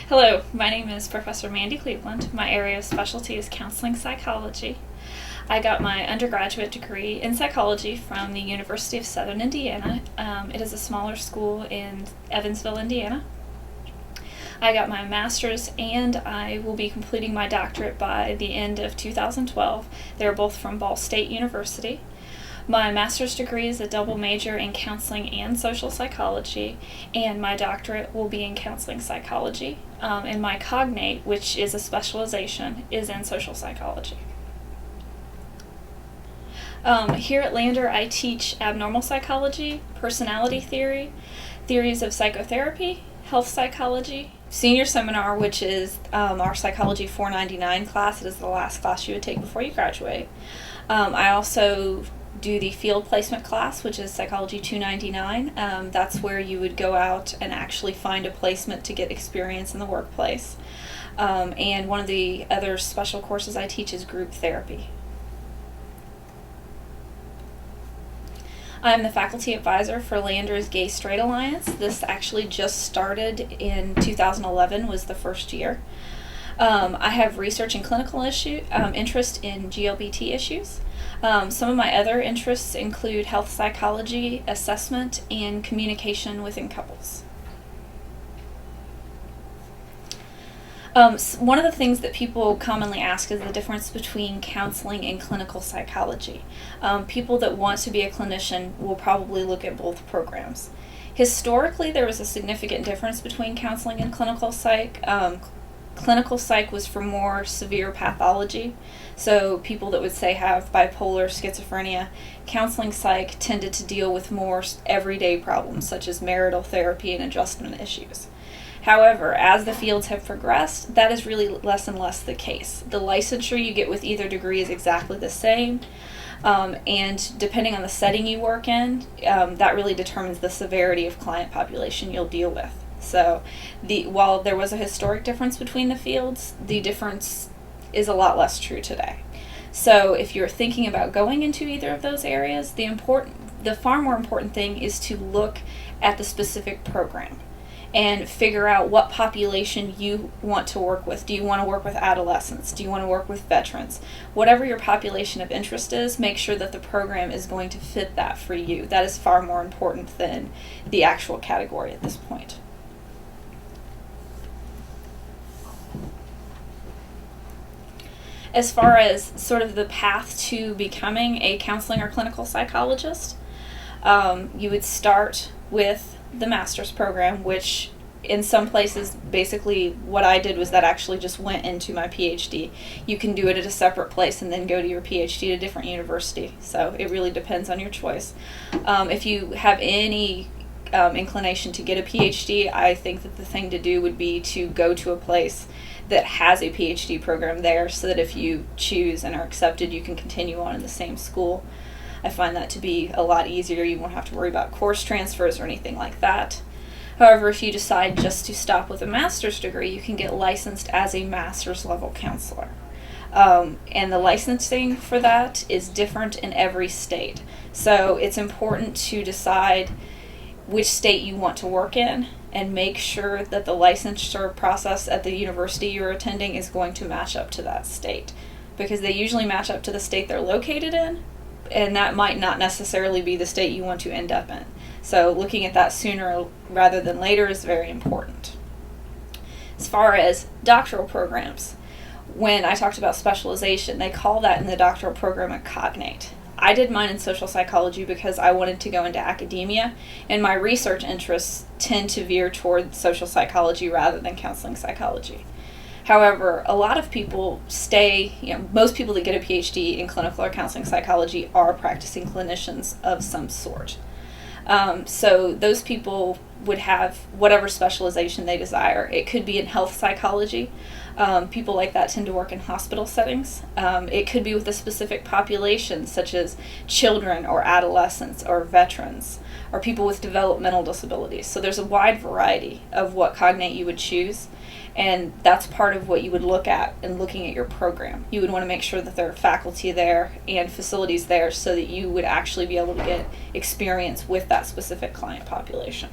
Hello, my name is Professor Mandy Cleveland. My area of specialty is counseling psychology. I got my undergraduate degree in psychology from the University of Southern Indiana. It is a smaller school in Evansville, Indiana. I got my master's and I will be completing my doctorate by the end of 2012. They're both from Ball State University. My master's degree is a double major in counseling and social psychology, and my doctorate will be in counseling psychology. And my cognate, which is a specialization, is in social psychology. Here at Lander, I teach abnormal psychology, personality theory, theories of psychotherapy, health psychology, senior seminar, which is our Psychology 499 class. It is the last class you would take before you graduate. I also do the field placement class, which is Psychology 299. That's where you would go out and actually find a placement to get experience in the workplace. And one of the other special courses I teach is group therapy. I'm the faculty advisor for Lander's Gay Straight Alliance. This actually just started in 2011, was the first year. I have research and clinical interest in GLBT issues. Some of my other interests include health psychology, assessment, and communication within couples. One of the things that people commonly ask is the difference between counseling and clinical psychology. People that want to be a clinician will probably look at both programs. Historically, there was a significant difference between counseling and clinical psych. Clinical psych was for more severe pathology, so people that would say have bipolar, schizophrenia. Counseling psych tended to deal with more everyday problems such as marital therapy and adjustment issues. However, as the fields have progressed, that is really less and less the case. The licensure you get with either degree is exactly the same, and depending on the setting you work in, that really determines the severity of client population you'll deal with. So while there was a historic difference between the fields, the difference is a lot less true today. So if you're thinking about going into either of those areas, the far more important thing is to look at the specific program and figure out what population you want to work with. Do you want to work with adolescents? Do you want to work with veterans? Whatever your population of interest is, make sure that the program is going to fit that for you. That is far more important than the actual category at this point. As far as sort of the path to becoming a counseling or clinical psychologist, you would start with the master's program, which in some places, basically what I did was that actually just went into my PhD. You can do it at a separate place and then go to your PhD at a different university. So it really depends on your choice. If you have any inclination to get a PhD, I think that the thing to do would be to go to a place that has a PhD program there, so that if you choose and are accepted, you can continue on in the same school. I find that to be a lot easier. You won't have to worry about course transfers or anything like that. However, if you decide just to stop with a master's degree, you can get licensed as a master's level counselor. And the licensing for that is different in every state. So it's important to decide which state you want to work in and make sure that the licensure process at the university you're attending is going to match up to that state, because they usually match up to the state they're located in, and that might not necessarily be the state you want to end up in. So looking at that sooner rather than later is very important. As far as doctoral programs, when I talked about specialization, they call that in the doctoral program a cognate. I did mine in social psychology because I wanted to go into academia, and my research interests tend to veer toward social psychology rather than counseling psychology. However, a lot of people most people that get a PhD in clinical or counseling psychology are practicing clinicians of some sort. So those people would have whatever specialization they desire. It could be in health psychology. People like that tend to work in hospital settings. It could be with a specific population, such as children or adolescents or veterans or people with developmental disabilities. So there's a wide variety of what cognate you would choose, and that's part of what you would look at in looking at your program. You would want to make sure that there are faculty there and facilities there so that you would actually be able to get experience with that specific client population.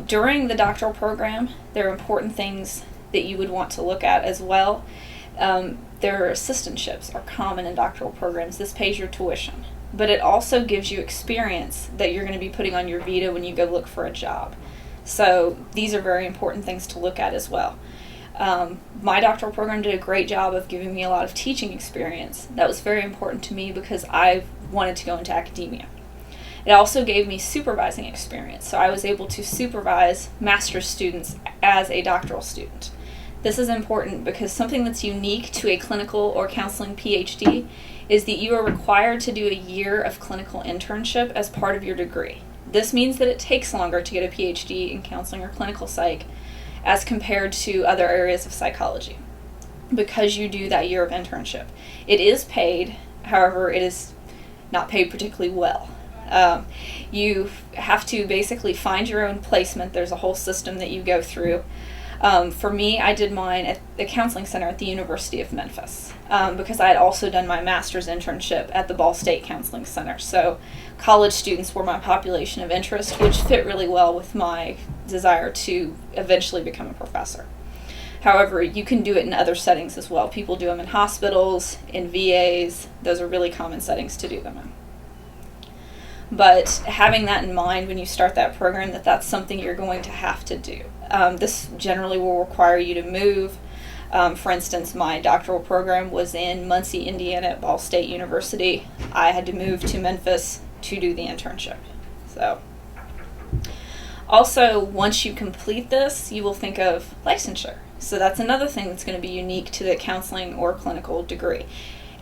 During the doctoral program, there are important things that you would want to look at as well. Their assistantships are common in doctoral programs. This pays your tuition, but it also gives you experience that you're going to be putting on your vita when you go look for a job. So these are very important things to look at as well. My doctoral program did a great job of giving me a lot of teaching experience. That was very important to me because I wanted to go into academia. It also gave me supervising experience, so I was able to supervise master's students as a doctoral student. This is important because something that's unique to a clinical or counseling PhD is that you are required to do a year of clinical internship as part of your degree. This means that it takes longer to get a PhD in counseling or clinical psych as compared to other areas of psychology because you do that year of internship. It is paid, however, it is not paid particularly well. You have to basically find your own placement. There's a whole system that you go through. For me, I did mine at the counseling center at the University of Memphis because I had also done my master's internship at the Ball State Counseling Center. So college students were my population of interest, which fit really well with my desire to eventually become a professor. However, you can do it in other settings as well. People do them in hospitals, in VAs. Those are really common settings to do them in. But having that in mind when you start that program, that's something you're going to have to do. This generally will require you to move. For instance, my doctoral program was in Muncie, Indiana at Ball State University. I had to move to Memphis to do the internship. So, also, once you complete this, you will think of licensure. So that's another thing that's going to be unique to the counseling or clinical degree.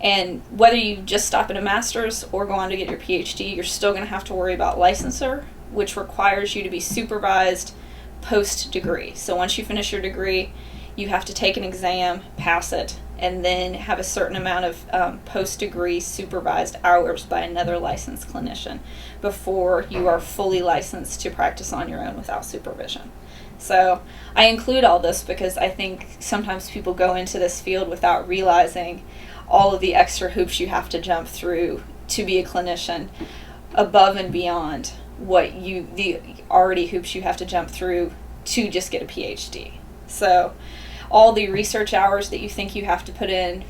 And whether you just stop at a master's or go on to get your PhD, you're still going to have to worry about licensure, which requires you to be supervised post-degree. So once you finish your degree, you have to take an exam, pass it, and then have a certain amount of post-degree supervised hours by another licensed clinician before you are fully licensed to practice on your own without supervision. So I include all this because I think sometimes people go into this field without realizing all of the extra hoops you have to jump through to be a clinician above and beyond the already hoops you have to jump through to just get a PhD. So all the research hours that you think you have to put in,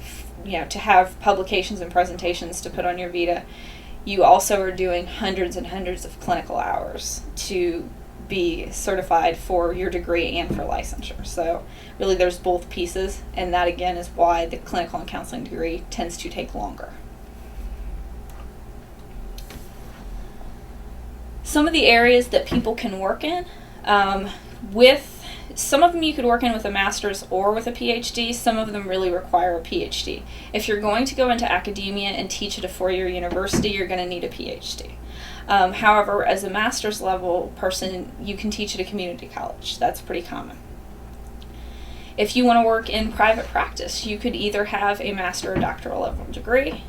to have publications and presentations to put on your vita, you also are doing hundreds and hundreds of clinical hours to be certified for your degree and for licensure. So really there's both pieces, and that again is why the clinical and counseling degree tends to take longer. Some of the areas that people can work in, with some of them you could work in with a master's or with a PhD. Some of them really require a PhD. If you're going to go into academia and teach at a 4-year university, you're going to need a PhD. However, as a master's level person, you can teach at a community college. That's pretty common. If you want to work in private practice, you could either have a master or doctoral level degree.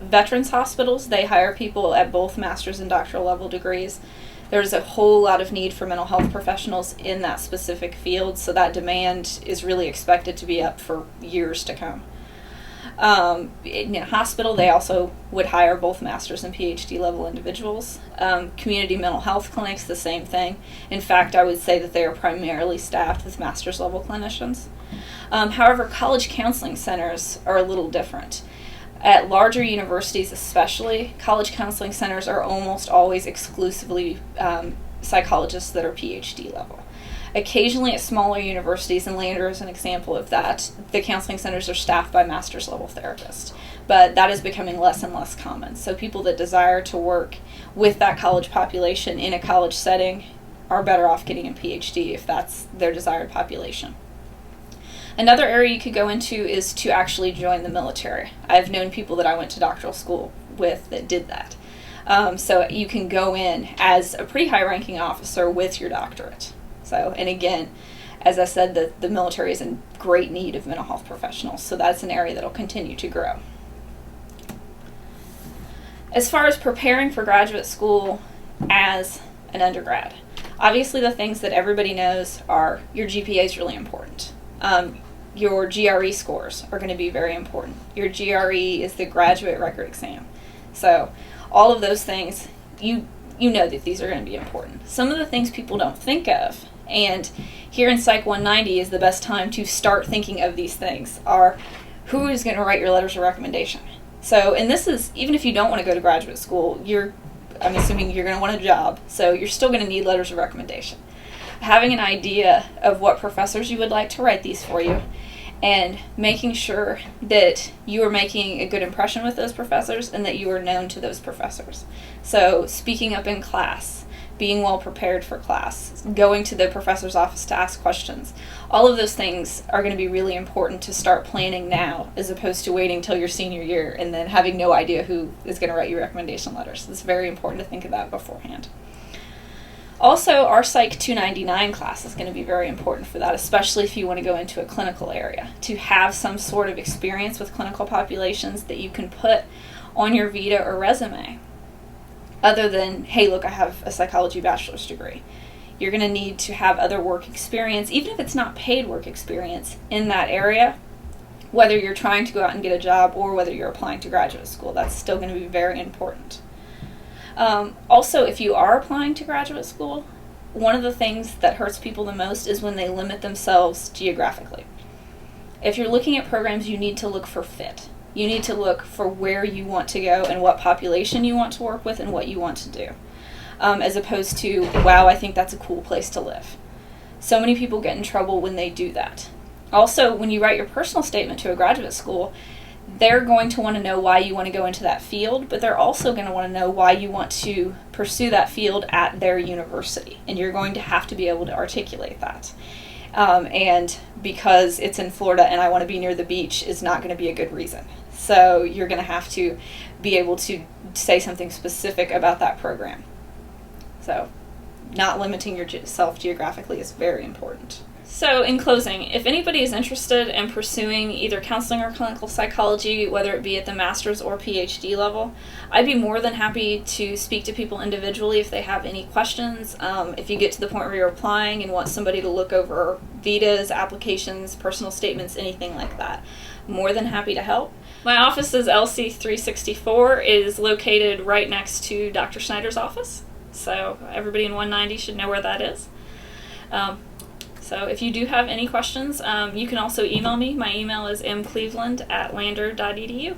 Veterans hospitals, they hire people at both master's and doctoral level degrees. There's a whole lot of need for mental health professionals in that specific field, so that demand is really expected to be up for years to come. In a hospital, they also would hire both master's and PhD level individuals. Community mental health clinics, the same thing. In fact, I would say that they are primarily staffed with master's level clinicians. However, college counseling centers are a little different. At larger universities especially, college counseling centers are almost always exclusively psychologists that are PhD level. Occasionally at smaller universities, and Lander is an example of that, the counseling centers are staffed by master's level therapists. But that is becoming less and less common. So people that desire to work with that college population in a college setting are better off getting a PhD if that's their desired population. Another area you could go into is to actually join the military. I've known people that I went to doctoral school with that did that. So you can go in as a pretty high-ranking officer with your doctorate. So, and again, as I said, the military is in great need of mental health professionals, so that's an area that will continue to grow. As far as preparing for graduate school as an undergrad, obviously the things that everybody knows are your GPA is really important. Your GRE scores are going to be very important. Your GRE is the graduate record exam. So all of those things, you know that these are going to be important. Some of the things people don't think of, and here in Psych 190 is the best time to start thinking of these things, are who is going to write your letters of recommendation. So, and this is, even if you don't want to go to graduate school, I'm assuming you're going to want a job, so you're still going to need letters of recommendation. Having an idea of what professors you would like to write these for you, and making sure that you are making a good impression with those professors and that you are known to those professors. So speaking up in class, being well prepared for class, going to the professor's office to ask questions. All of those things are going to be really important to start planning now, as opposed to waiting till your senior year and then having no idea who is going to write your recommendation letters. It's very important to think of that beforehand. Also, our Psych 299 class is going to be very important for that, especially if you want to go into a clinical area. To have some sort of experience with clinical populations that you can put on your vita or resume, other than, hey, look, I have a psychology bachelor's degree. You're going to need to have other work experience, even if it's not paid work experience, in that area, whether you're trying to go out and get a job or whether you're applying to graduate school. That's still going to be very important. Also, if you are applying to graduate school, one of the things that hurts people the most is when they limit themselves geographically. If you're looking at programs, you need to look for fit. You need to look for where you want to go and what population you want to work with and what you want to do, as opposed to, wow, I think that's a cool place to live. So many people get in trouble when they do that. Also, when you write your personal statement to a graduate school, they're going to want to know why you want to go into that field, but they're also going to want to know why you want to pursue that field at their university, and you're going to have to be able to articulate that. And because it's in Florida and I want to be near the beach is not going to be a good reason. So you're going to have to be able to say something specific about that program. So not limiting yourself geographically is very important. So in closing, if anybody is interested in pursuing either counseling or clinical psychology, whether it be at the master's or PhD level, I'd be more than happy to speak to people individually if they have any questions. If you get to the point where you're applying and want somebody to look over vitas, applications, personal statements, anything like that, more than happy to help. My office is LC 364, is located right next to Dr. Schneider's office. So everybody in 190 should know where that is. So if you do have any questions, you can also email me. My email is mcleveland@lander.edu.